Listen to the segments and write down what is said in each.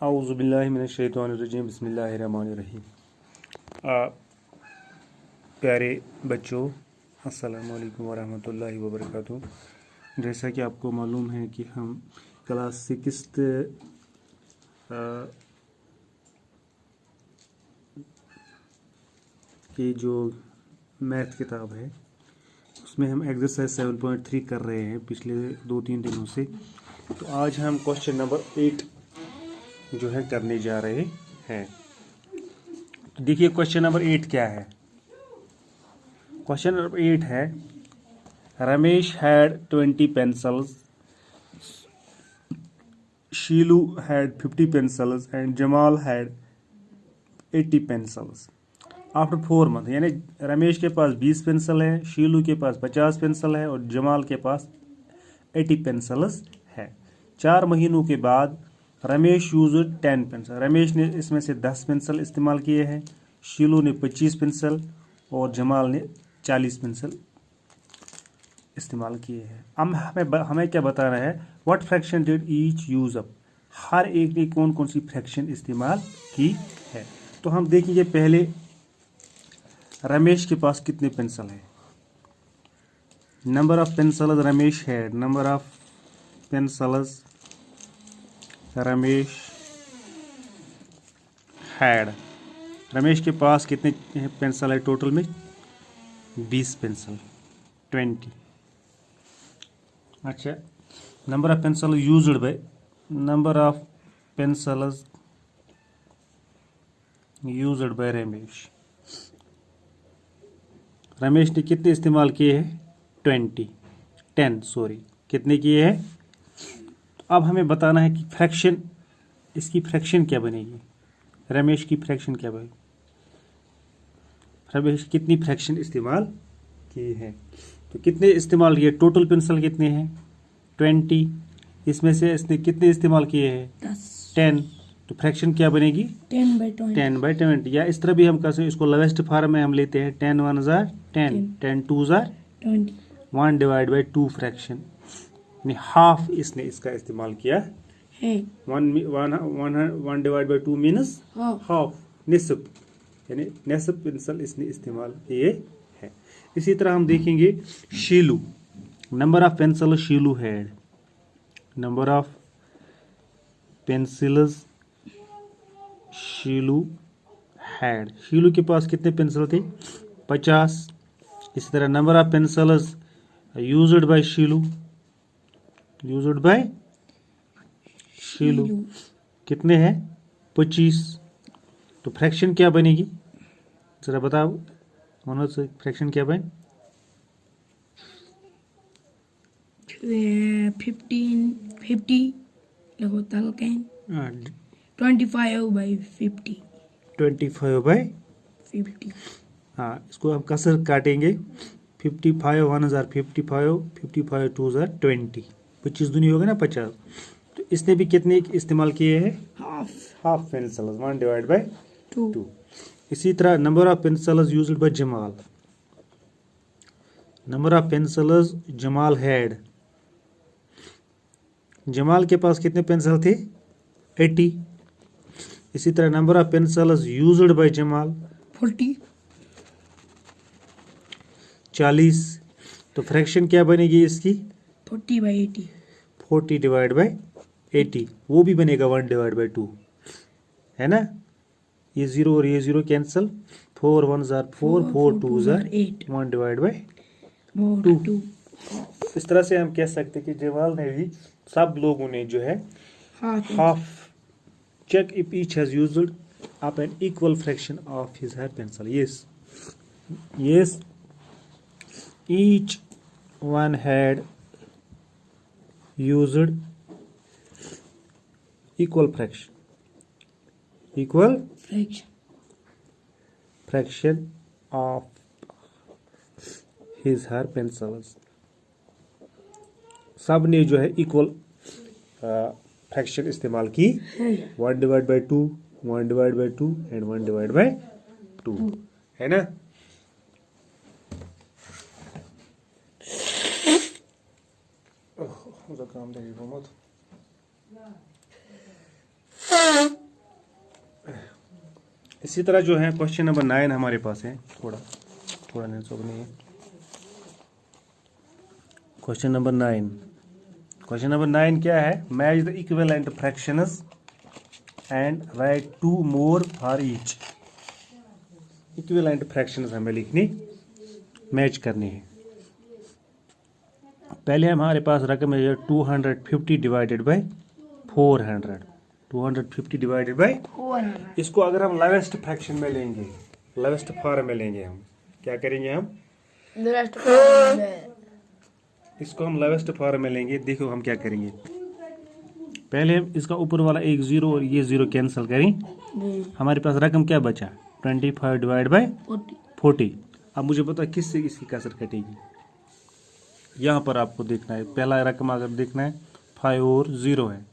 औज़ुबिल्लाहि मिनश्शैतानिर्रजीम बिस्मिल्लाहिर्रहमानिर्रहीम। प्यारे बच्चों, अस्सलामु अलैकुम वरहमतुल्लाहि वबरकातुहू। जैसा कि आपको मालूम है कि हम क्लास 6 की जो मैथ किताब है उसमें हम एक्सरसाइज 7.3 कर रहे हैं पिछले 2-3 दिनों से। तो आज हम क्वेश्चन नंबर 8 जो है करने जा रहे हैं। तो देखिए क्वेश्चन नंबर 8 क्या है। क्वेश्चन नंबर 8 है, Ramesh had 20 pencils, शीलू had 50 pencils and Jamal had 80 pencils after 4 months। यानी रमेश के पास 20 पेंसिल है, शीलू के पास 50 पेंसिल है और जमाल के पास 80 पेंसिल्स है। 4 महीनों के बाद रमेश यूज 10 पेंसिल। रमेश ने इसमें से 10 पेंसिल इस्तेमाल किए हैं, शीलू ने 25 पेंसिल और जमाल ने 40 पेंसिल इस्तेमाल किए हैं। अब हमें क्या बताना है, what fraction did each use up. हर एक ने कौन कौन सी फ्रैक्शन इस्तेमाल की है। तो हम देखेंगे पहले रमेश के पास कितने पेंसिल है। Number of pencils Ramesh had, number of pencils Ramesh had. Ramesh के पास कितने पेंसिल है टोटल में, 20 पेंसिल, 20। अच्छा, number of pencil used by, number of pencils used bye Ramesh. Ramesh ने कितने इस्तेमाल किए हैं, 10 कितने किए हैं। तो अब हमें बताना है कि फ्रैक्शन, इसकी फ्रैक्शन क्या बनेगी, रमेश की फ्रैक्शन क्या बनेगी। रमेश कितनी फ्रैक्शन इस्तेमाल की है। तो कितने इस्तेमाल किए, टोटल पेंसिल कितने हैं 20, इसमें से इसने कितने इस्तेमाल किए हैं 10। तो फ्रैक्शन क्या बनेगी 10/20। या इस तरह भी हम कर सकते हैं, इसको लोवेस्ट फॉर्म में हम लेते हैं 10 1 जार 10, 10 2 जार 1/2 फ्रैक्शन, यानी हाफ इसने इसका इस्तेमाल किया है। 1/2 मीन्स हाफ, निसफ, यानी निसफ पेंसिल इसने इस्तेमाल किए हैं। इसी तरह हम देखेंगे Sheelu, number of pencil Sheelu had, number of pencils Sheelu had. Sheelu के पास कितने पेंसिल थे, 50। इसी तरह number of pencils used by Sheelu, used by Sheelu कितने हैं, 25। तो फ्रैक्शन क्या बनेगी, जरा बताओ मनोज, फ्रैक्शन क्या बने, 50 लगोतल कैन 25/50। 25/50। हाँ, इसको हम कसर काटेंगे, 55 1 जार 55, 55 2 जार 20, 25 दूनी होगा ना 50। तो इसने भी कितने इस्तेमाल किए हैं, हाफ पेंसिल, 1/2। इसी तरह number of pencils used bye Jamal, number of pencils Jamal had. Jamal के पास कितने पेंसिल थे, 80। इसी तरह number of pencils used bye Jamal 40। तो फ्रैक्शन क्या बनेगी इसकी, 40/80। 40/80, वो भी बनेगा 1/2, है ना। ये 0 और ये 0 कैंसिल, 4 1 जार 4, 4 2 जार 8, 1/2। इस तरह से हम कह सकते हैं कि जमाल ने भी, सब लोगों ने जो है half, check if each has used up an equal fraction of his her pencil. Yes, each one had used equal fraction of his her pencils. सब ने जो है इक्वल फ्रैक्शन इस्तेमाल की, 1/2, 1/2 एंड 1/2, है ना। काम इसी तरह जो है क्वेश्चन नंबर 9 हमारे पास है, थोड़ा नहीं है। क्वेश्चन नंबर 9 क्या है? Match the equivalent fractions and right 2 more for each. Equivalent fractions हमें लिखनी, मैच करनी है। पहले हमारे पास रकम है 250 डिवाइडेड बाय 400। 250 डिवाइडेड बाय, 400 इसको अगर हम लेवेस्ट फ्रैक्शन में लेंगे, लेवेस्ट फॉर्म में लेंगे, हम क्या करेंगे? हम the rest of इसको हम लेवेस्ट फॉर्म में लेंगे। देखो हम क्या करेंगे, पहले हम इसका ऊपर वाला एक जीरो और ये जीरो कैंसिल करें। हमारे पास रकम क्या बचा? 25 डिवाइड बाय 40। अब मुझे पता किससे इसकी कसर कटेगी, यहाँ पर आपको देखना है। पहला रकम अगर देखना है 5 और 0 है,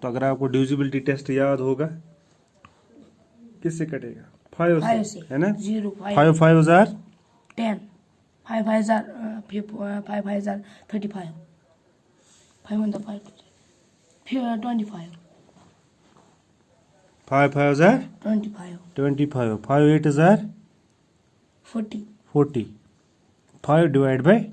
तो अगर आपको डिविजिबिलिटी टेस्ट याद होगा, किससे कटेगा? 5 से, है ना? 5 5 हजार 10, 5 5 5 5 35, 5 1 5 25, 5 5 हजार 25, 25, 5 8 हजार 40, 40, 5 डिवाइड बाय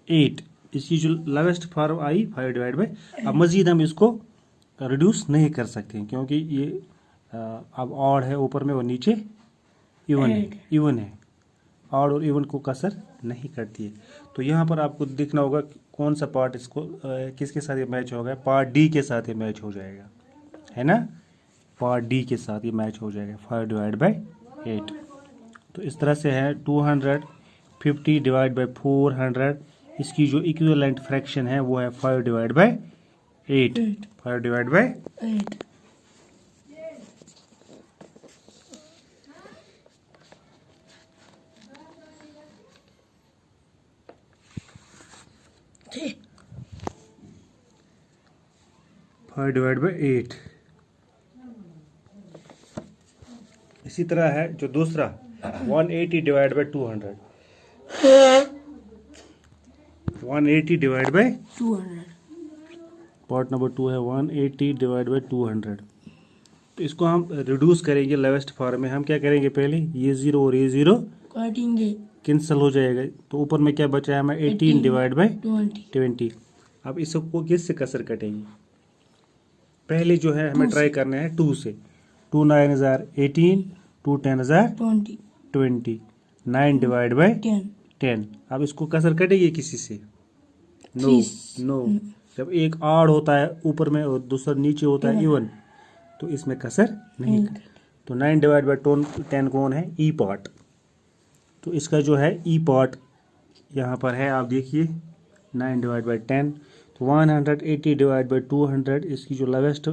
8। इसकी जो लेवेस्ट फॉर्म आई 5 डिवाइड बाय। अब मजीद हम इसको रिड्यूस नहीं कर सकते हैं, क्योंकि ये अब ऑड है ऊपर में और नीचे इवन है। ऑड और इवन को कसर नहीं करती है। तो यहाँ पर आपको देखना होगा कौन सा पार्ट इसको किसके साथ ये मैच होगा। पार्ट डी के साथ ये मैच हो जाएगा, है ना? पार्ट डी के साथ ये मैच हो जाएगा, 5 डिवाइड बाय 8। तो इस तरह से है 250 डिवाइड बाय 400। इसकी जो इक्विवेलेंट फ्रैक्शन है वो है 5 divide by 8। 5 divide by 8, five divide by 8। इसी तरह है जो दूसरा 180 divide by 200। 180 divide by 200, part number 2 है 180 डिवाइड बाई 200। तो इसको हम रिड्यूस करेंगे लेवेस्ट फॉर्म में। हम क्या करेंगे, पहले ये जीरो और ये जीरो काटेंगे कैंसिल हो जाएगा। तो ऊपर में क्या बचा है हमें? 18 डिवाइड बाई 20, 20। अब इसको किससे कसर कटेगी? पहले जो है हमें ट्राई करना है 2 से। 2 9 हजार 18, 2 10 हजार 20, 20, 9 डिवाइड बाई 10, 10। अब इसको कसर कटेगी किसी से? No, Please. नो। जब एक आड़ होता है ऊपर में और दूसरा नीचे होता है इवन, तो इसमें कसर नहीं करेगी। तो 9 डिवाइड बाई 10 कौन है? ई पार्ट। तो इसका जो है ई पार्ट यहाँ पर है, आप देखिए 9 डिवाइड बाई 10। तो 180 डिवाइड बाई 200। इसकी जो लेवेस्ट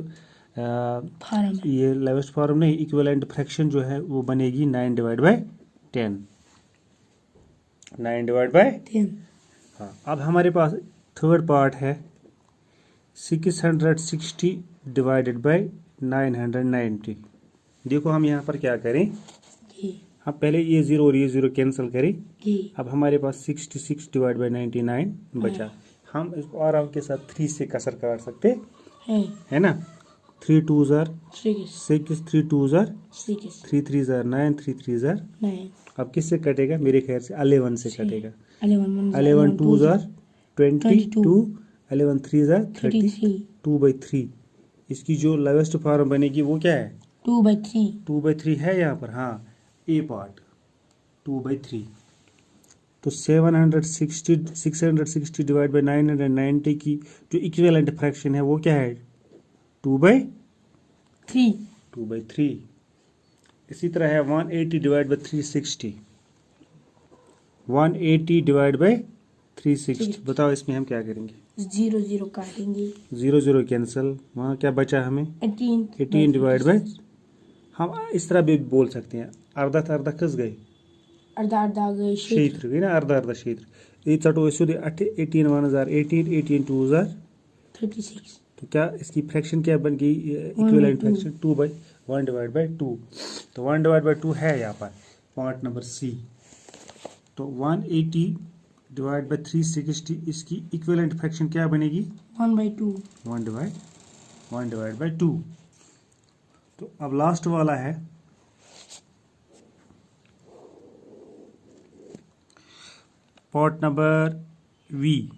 फार्म ये लेवेस्ट फॉर्म नहीं, इक्विवेलेंट फ्रैक्शन जो है वो बनेगी 9 डिवाइड बाई 10। 9 डिवाइड बाई 10, हाँ। अब हमारे पास थर्ड पार्ट है 660 डिवाइडेड बाई 990। देखो हम यहाँ पर क्या करें, ये हम पहले ये जीरो और ये जीरो कैंसिल करें। ये अब हमारे पास 66 डिवाइड बाई 99 बचा। हम इसको आराम के साथ 3 से कसर काट सकते है ना? 3 2 जार 6, 6, 3 2 जार 6, 3 3 जार 9, 3 3 जार। 9, अब किससे कटेगा? मेरे ख्याल से 11 से कटेगा। 11, 11 2 जार 22, 11 3 जार 30, 33, 2/3। इसकी जो लेवेस्ट फॉर्म बनेगी वो क्या है? 2/3, 2/3 है यहाँ पर, हाँ, ए पार्ट 2/3। तो 660 डिवाइड बाई 990 की जो इक्विवेलेंट फ्रैक्शन है वो क्या है? 2/3। इसी तरह है 180 डिवाइड बाई 360। 180 divide by 360। बताओ इसमें हम क्या करेंगे? 0 0 काटेंगे। 0 0 कैंसिल। वहाँ क्या बचा हमें? 18 डिवाइड बाई। हम इस तरह भी बोल सकते हैं, अर्धा अर्धा कस गए, अर्धा गए क्षेत्र गई ना, अर्धा क्षेत्र। ये चटो सीधे 18 1 हजार 18, 18 2 हजार 36, तो क्या इसकी फ्रैक्शन क्या बन गई? Equivalent fraction 2/1 divide by 2। तो 1 डिवाइड बाई 2 है यहाँ पर, पार्ट नंबर सी। तो 180 डिवाइड बाई 360 इसकी इक्विवेलेंट फ्रैक्शन क्या बनेगी? 1/2, 1 डिवाइड बाई 2। तो अब लास्ट वाला है पार्ट नंबर वी,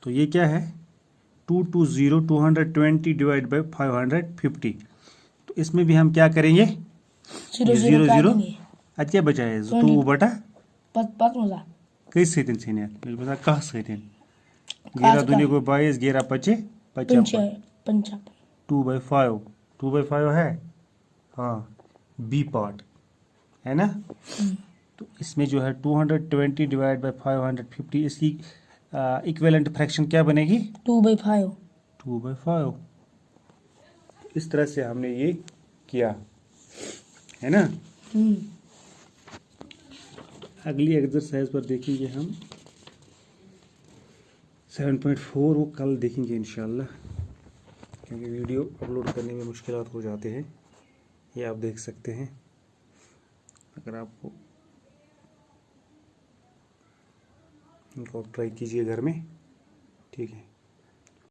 तो ये क्या है 220 डिवाइड बाई 550। तो इसमें भी हम क्या करेंगे, 0 0 काटेंगे अत क्या बचा है 2 बटा पत मजा कस सत कह सत गेरा दुनिया को 22 गेरा 25 55 2/5 है, हाँ बी पार्ट है ना। तो इसमें जो है 220 डिवाइड बाई 550, इसकी इक्विवेलेंट फ्रैक्शन क्या बनेगी 2/5। 2/5। इस तरह से हमने ये किया है ना। अगली एक्सरसाइज पर देखेंगे हम 7.4, वो कल देखेंगे इंशाल्लाह, क्योंकि वीडियो अपलोड करने में मुश्किलात हो जाते हैं। ये आप देख सकते हैं, अगर आपको इनको ट्राई कीजिए घर में, ठीक है।